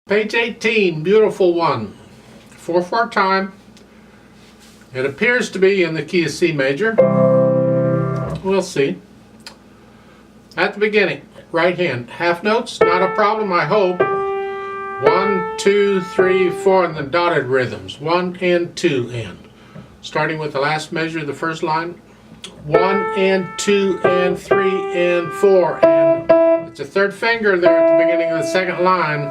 Page 18, beautiful one. 4/4 time. It appears to be in the key of C major. We'll see. At the beginning, right hand, half notes, not a problem, I hope. 1, 2, 3, 4, and the dotted rhythms. 1 and 2 and. Starting with the last measure of the first line. 1 and 2 and 3 and 4 and. It's a third finger there at the beginning of the second line.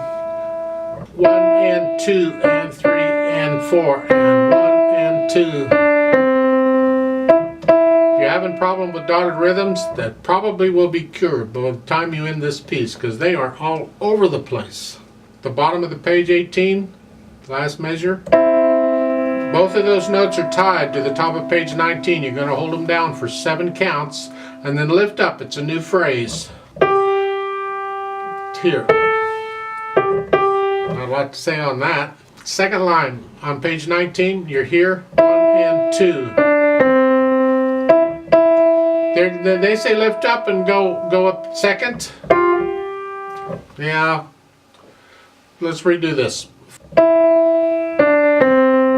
1 and 2 and 3 and 4 and 1 and 2. If you're having a problem with dotted rhythms, that probably will be cured by the time you end this piece, because they are all over the place. The bottom of the page 18, last measure, both of those notes are tied to the top of page 19. You're going to hold them down for 7 counts and then lift up. It's a new phrase. Here. I'd like to say on that. Second line on page 19, you're here, 1 and 2. They say lift up and go up second. Yeah. Let's redo this.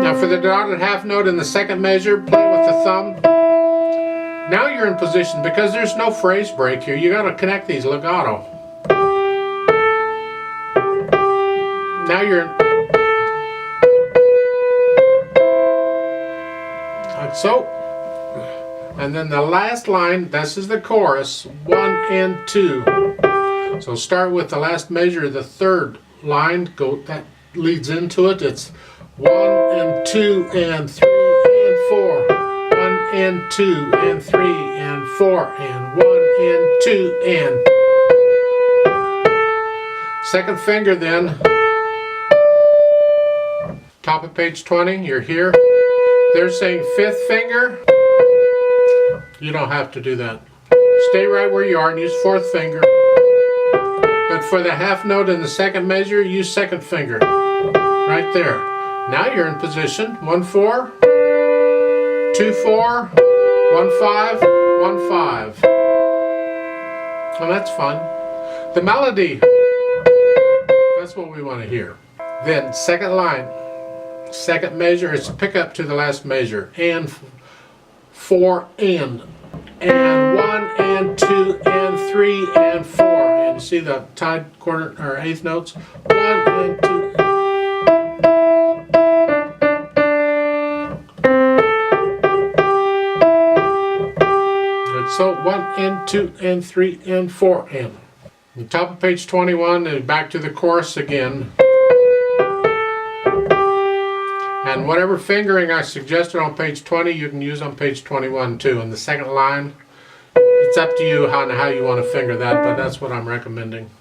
Now for the dotted half note in the second measure, play with the thumb. Now you're in position, because there's no phrase break here. You got to connect these legato. Now you're in, like so, and then the last line, this is the chorus, 1 and 2. So start with the last measure of the third line, that leads into it. It's 1 and 2 and 3 and 4, 1 and 2 and 3 and 4 and 1 and 2 and. Second finger then. Top of page 20, you're here. They're saying fifth finger. You don't have to do that. Stay right where you are and use fourth finger. But for the half note in the second measure, use second finger. Right there. Now you're in position. 1 4, 2 4, 1 5, 1 5. Well, that's fun. The melody. That's what we want to hear. Then second line. Second measure is pick up to the last measure, and 4 and 1 and 2 and 3 and 4, and see the tied quarter or eighth notes, 1 and 2. And so 1 and 2 and 3 and 4 and. The top of page 21 and back to the chorus again. And whatever fingering I suggested on page 20, you can use on page 21 too. And the second line, it's up to you how you want to finger that, but that's what I'm recommending.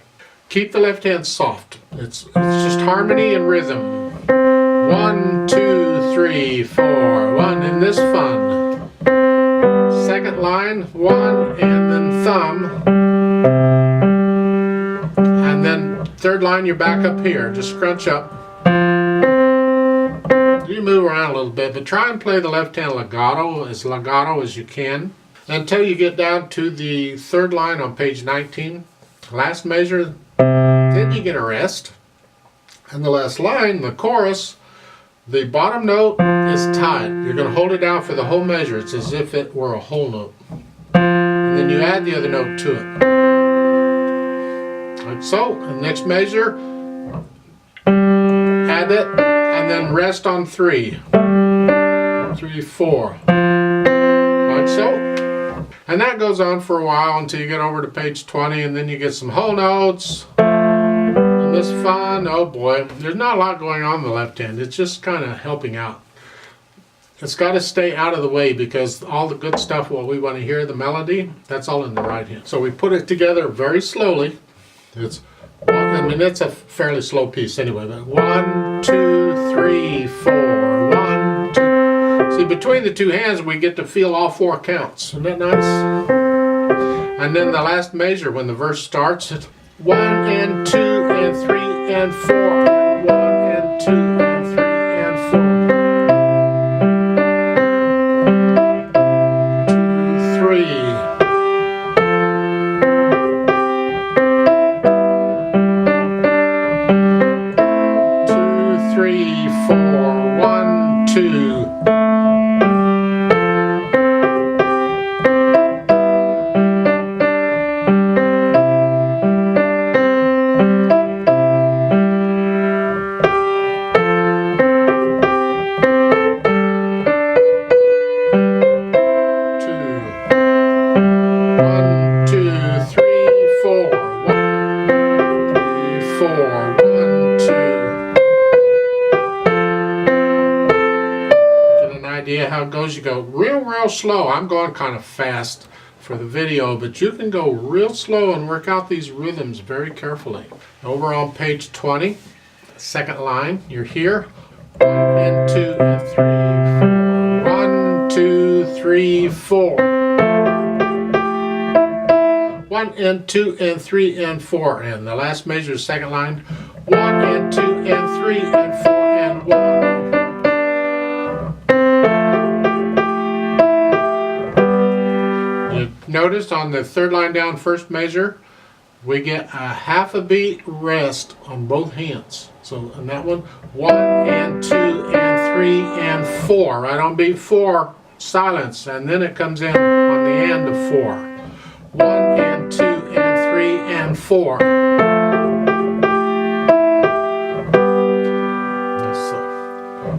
Keep the left hand soft. It's just harmony and rhythm. 1, 2, 3, 4, 1, and this fun. Second line, 1, and then thumb. And then third line, you're back up here. Just scrunch up. You move around a little bit, but try and play the left hand legato as you can until you get down to the third line on page 19. Last measure, then you get a rest. And the last line, the chorus, the bottom note is tied. You're going to hold it down for the whole measure. It's as if it were a whole note. And then you add the other note to it. Like so. And next measure, add it. And then rest on 3, 3, 4, like so. And that goes on for a while until you get over to page 20, and then you get some whole notes. And this fun, oh boy, there's not a lot going on the left hand. It's just kind of helping out. It's got to stay out of the way, because all the good stuff, what we want to hear, the melody, that's all in the right hand. So we put it together very slowly. It's a fairly slow piece anyway, but 1, 2, 3, 4, 1, 2. See, between the two hands, we get to feel all 4 counts. Isn't that nice? And then the last measure, when the verse starts, it's 1 and 2 and 3 and 4, 1 and 2 and 3 and 4. 2, 3. 4. 1, 2. Get an idea how it goes. You go real slow. I'm going kind of fast for the video, but you can go real slow and work out these rhythms very carefully. Over on page 20, second line, you're here. 1 and 2 and 3, 4. 1, 2, 3, 4. 1 and 2 and 3 and 4. And the last measure is second line. 1 and 2 and 3 and 4 and 1. You notice on the third line down, first measure, we get a half a beat rest on both hands. So on that one, 1 and 2 and 3 and 4. Right on beat 4, silence, and then it comes in on the end of 4. 1 and 2 and 3 and 4.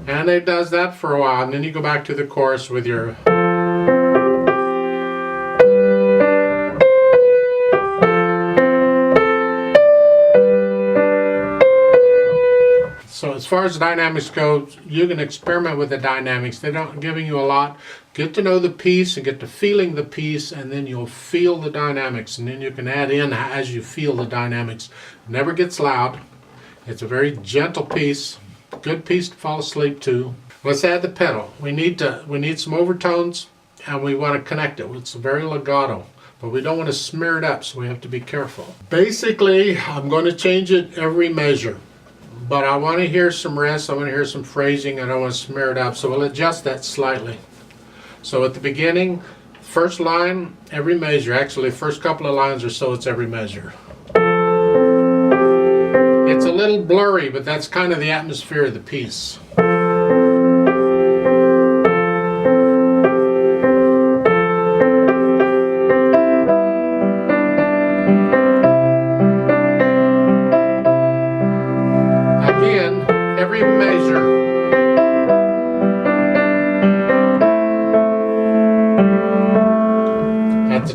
And it does that for a while, and then you go back to the chorus with your. So as far as the dynamics go, you can experiment with the dynamics. They're not giving you a lot. Get to know the piece and get to feeling the piece, and then you'll feel the dynamics, and then you can add in as you feel the dynamics. It never gets loud. It's a very gentle piece. Good piece to fall asleep to. Let's add the pedal. We need some overtones, and we want to connect it. It's very legato, but we don't want to smear it up, so we have to be careful. Basically, I'm going to change it every measure. But I want to hear some rest, I want to hear some phrasing, and I don't want to smear it up, so we'll adjust that slightly. So at the beginning, first line, every measure. Actually, first couple of lines or so, it's every measure. It's a little blurry, but that's kind of the atmosphere of the piece.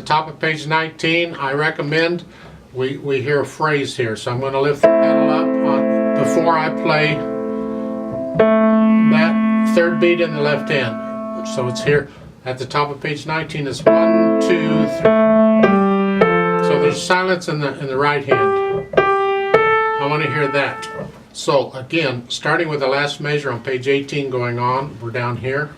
Top of page 19, I recommend we hear a phrase here. So I'm going to lift the pedal up before I play that third beat in the left hand. So it's here at the top of page 19. It's 1, 2, 3. So there's silence in the right hand. I want to hear that. So again, starting with the last measure on page 18 going on, we're down here.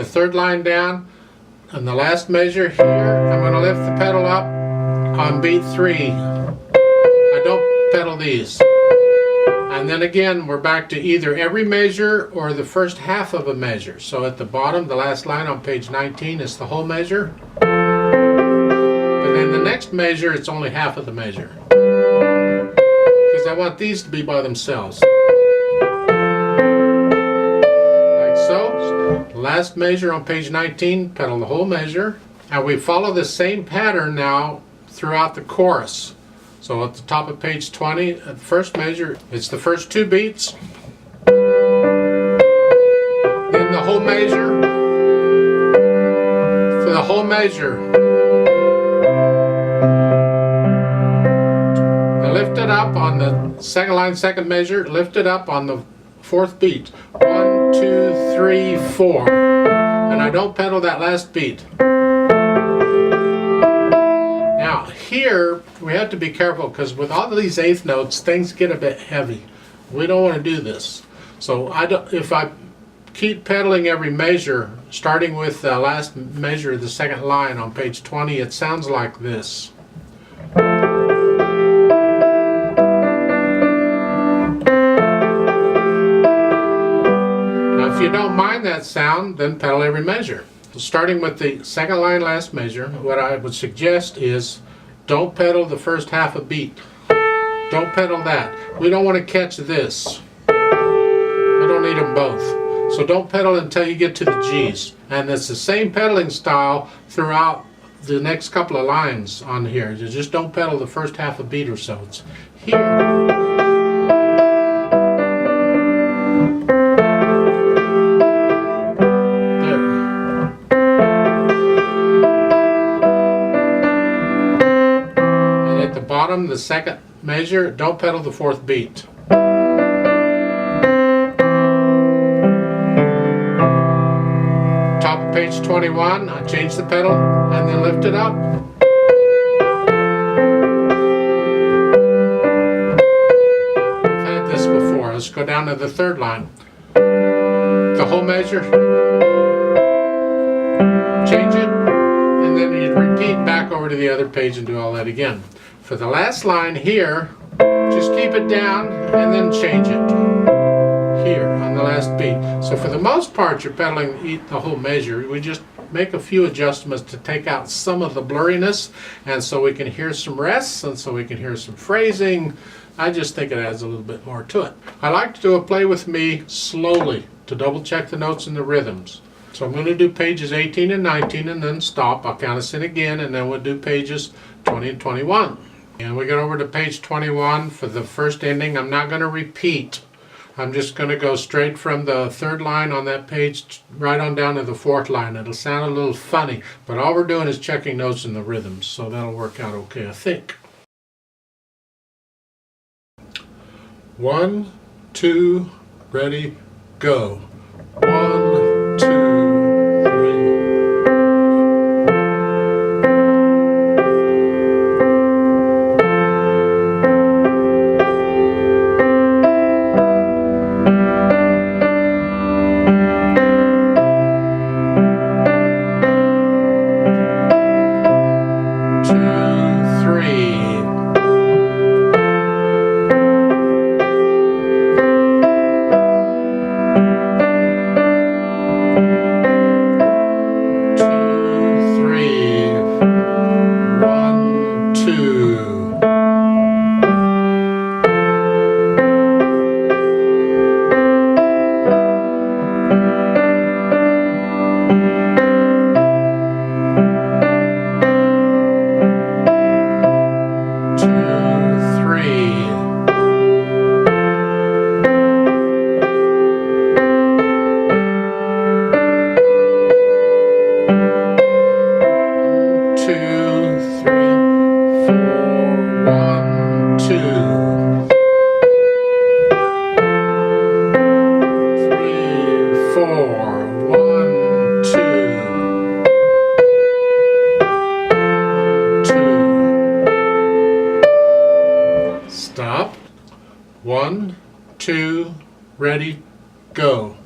Third line down, and the last measure here, I'm going to lift the pedal up on beat 3. I don't pedal these. And then again, we're back to either every measure or the first half of a measure. So at the bottom, the last line on page 19 is the whole measure. But then the next measure, it's only half of the measure. Because I want these to be by themselves. Last measure on page 19, pedal the whole measure, and we follow the same pattern now throughout the chorus. So at the top of page 20, at the first measure, it's the first 2 beats, then the whole measure, for the whole measure, lift it up on the second line, second measure, lift it up on the 4th beat. 1, 2, 3, 4. And I don't pedal that last beat. Now here we have to be careful because with all of these eighth notes things get a bit heavy. We don't want to do this. So if I keep pedaling every measure, starting with the last measure, the second line on page 20, it sounds like this. If you don't mind that sound, then pedal every measure. So starting with the second line last measure, what I would suggest is don't pedal the first half a beat. Don't pedal that. We don't want to catch this. I don't need them both. So don't pedal until you get to the G's. And it's the same pedaling style throughout the next couple of lines on here. You just don't pedal the first half a beat or so. It's here. Bottom, the second measure, don't pedal the fourth beat. Top of page 21, I change the pedal and then lift it up. We've had this before. Let's go down to the third line. The whole measure, change it, and then you repeat back over to the other page and do all that again. For the last line here, just keep it down and then change it here on the last beat. So for the most part, you're pedaling the whole measure. We just make a few adjustments to take out some of the blurriness, and so we can hear some rests, and so we can hear some phrasing. I just think it adds a little bit more to it. I like to do a play with me slowly to double check the notes and the rhythms. So I'm going to do pages 18 and 19 and then stop. I'll count us in again, and then we'll do pages 20 and 21. And we get over to page 21 for the first ending. I'm not going to repeat. I'm just going to go straight from the third line on that page right on down to the fourth line. It'll sound a little funny, but all we're doing is checking notes and the rhythms, so that'll work out okay, I think. 1, 2, ready, go. 1, 2, 3. 1, 2, ready, go.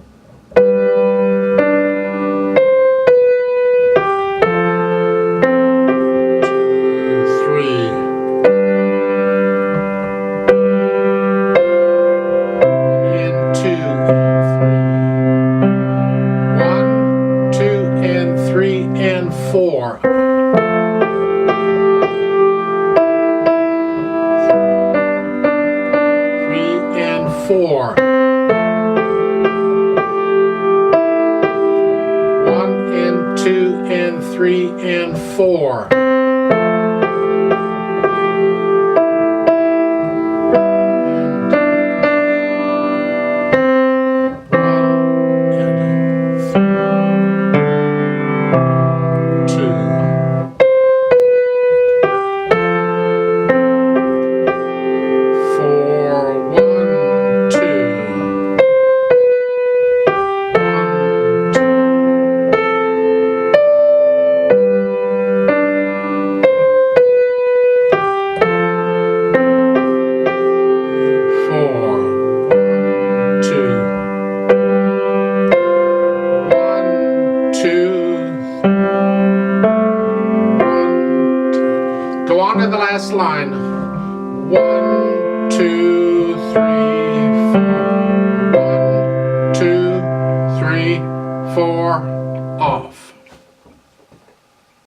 4. 3 and 4. 1 and 2 and 3 and 4. Go on to the last line. 1, 2, 3, 4. 1, 2, 3, 4. Off.